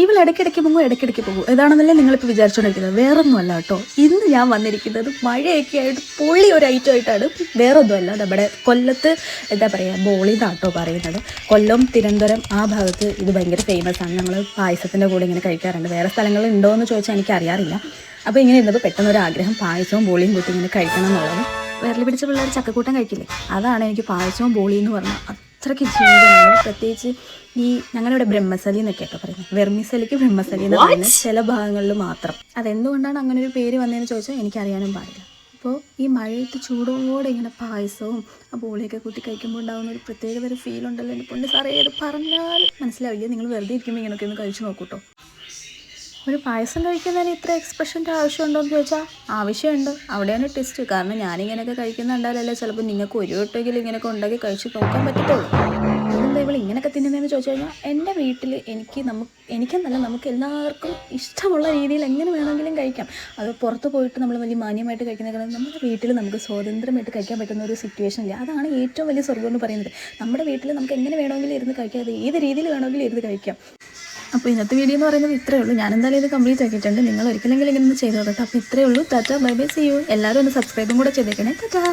ഇവൾ ഇടയ്ക്കിടയ്ക്ക് പോകും ഇതാണെന്നല്ലേ നിങ്ങളിപ്പോൾ വിചാരിച്ചുകൊണ്ടിരിക്കുന്നത്. വേറൊന്നുമല്ല കേട്ടോ. ഇന്ന് ഞാൻ വന്നിരിക്കുന്നത് മഴയൊക്കെ ആയിട്ട് പൊള്ളി ഒരു ഐറ്റമായിട്ടാണ്. വേറൊന്നുമല്ല, നമ്മുടെ കൊല്ലത്ത് എന്താ പറയുക, ബോളിന്നാട്ടോ പറയുന്നത്. കൊല്ലം, തിരുവനന്തപുരം ആ ഭാഗത്ത് ഇത് ഭയങ്കര ഫേമസ് ആണ്. നമ്മൾ പായസത്തിൻ്റെ കൂടെ ഇങ്ങനെ കഴിക്കാറുണ്ട്. വേറെ സ്ഥലങ്ങളിൽ ഉണ്ടോ എന്ന് ചോദിച്ചാൽ എനിക്കറിയാറില്ല. അപ്പോൾ ഇങ്ങനെ ഇരുന്നപ്പോൾ പെട്ടെന്നൊരു ആഗ്രഹം, പായസവും ബോളിയും കൂട്ടി ഇങ്ങനെ കഴിക്കണം എന്നുള്ളത്. വിരൽ പിടിച്ച പിള്ളേർ ചക്കക്കൂട്ടം കഴിക്കില്ലേ, അതാണ് എനിക്ക് പായസവും ബോളി എന്ന് പറഞ്ഞാൽ അത്രയ്ക്ക് ജീവിതമാണ്. പ്രത്യേകിച്ച് ഈ ഞങ്ങളിവിടെ ബ്രഹ്മസലി എന്നൊക്കെയൊക്കെ പറയുന്നത്, വെർമിസലിക്ക് ബ്രഹ്മസലി എന്ന് പറയുന്നത് ചില ഭാഗങ്ങളിൽ മാത്രം. അതെന്തുകൊണ്ടാണ് അങ്ങനെ ഒരു പേര് വന്നതെന്ന് ചോദിച്ചാൽ എനിക്കറിയാനും പാടില്ല. അപ്പോൾ ഈ മഴയത്ത് ചൂടോടെ ഇങ്ങനെ പായസവും ആ ബോളിയൊക്കെ കൂട്ടി കഴിക്കുമ്പോൾ ഉണ്ടാകുന്ന ഒരു പ്രത്യേകത ഒരു ഫീൽ ഉണ്ടല്ലോ. എൻ്റെ പൊന്ന് സാറേ, അത് പറഞ്ഞാൽ മനസ്സിലാവില്ല. നിങ്ങൾ വെറുതെ ഇരിക്കുമ്പോൾ ഇങ്ങനെയൊക്കെ ഒന്ന് കഴിച്ചു നോക്കൂട്ടോ. ഒരു പായസം കഴിക്കുന്നതിന് ഇത്ര എക്സ്പ്രഷൻ്റെ ആവശ്യമുണ്ടോ എന്ന് ചോദിച്ചാൽ ആവശ്യമുണ്ട്. അവിടെയാണ് ടെസ്റ്റ്. കാരണം ഞാനിങ്ങനെയൊക്കെ കഴിക്കുന്നുണ്ടാലല്ലേ ചിലപ്പോൾ നിങ്ങൾക്ക് ഒരു വട്ടെങ്കിലും ഇങ്ങനെയൊക്കെ ഉണ്ടാക്കി കഴിച്ച് നോക്കാൻ പറ്റത്തുള്ളൂ. അതെന്താ ഇവൾ ഇങ്ങനെയൊക്കെ തിന്നുന്നതെന്ന് ചോദിച്ചു കഴിഞ്ഞാൽ, എൻ്റെ വീട്ടിൽ എനിക്കെന്നല്ല നമുക്ക് എല്ലാവർക്കും ഇഷ്ടമുള്ള രീതിയിൽ എങ്ങനെ വേണമെങ്കിലും കഴിക്കാം. അത് പുറത്ത് പോയിട്ട് നമ്മൾ വലിയ മാന്യമായിട്ട് കഴിക്കുന്നതിനേക്കാൾ നമ്മുടെ വീട്ടിൽ നമുക്ക് സ്വാതന്ത്ര്യമായിട്ട് കഴിക്കാൻ പറ്റുന്ന ഒരു സിറ്റുവേഷൻ ഇല്ല. അതാണ് ഏറ്റവും വലിയ സ്വർഗ്ഗം എന്ന് പറയുന്നത്. നമ്മുടെ വീട്ടിൽ നമുക്ക് എങ്ങനെ വേണമെങ്കിലും ഇരുന്ന് കഴിക്കാം, അത് ഏത് രീതിയിൽ വേണമെങ്കിലും ഇരുന്ന് കഴിക്കാം. അപ്പോൾ ഇന്നത്തെ വീഡിയോ എന്ന് പറയുന്നത് ഇത്രയേ ഉള്ളൂ. ഞാൻ എന്തായാലും ഇത് കംപ്ലീറ്റ് ആക്കിയിട്ടുണ്ട്. നിങ്ങൾ ഒരിക്കലെങ്കിലും ഇങ്ങനെ ചെയ്ത് നോക്കട്ടെ. അപ്പോൾ ഇത്രയേ ഉള്ളൂ. Tata, bye bye, see you. എല്ലാവരും ഒന്ന് സബ്സ്ക്രൈബും കൂടെ ചെയ്തേക്കണേ. ടാറ്റാ.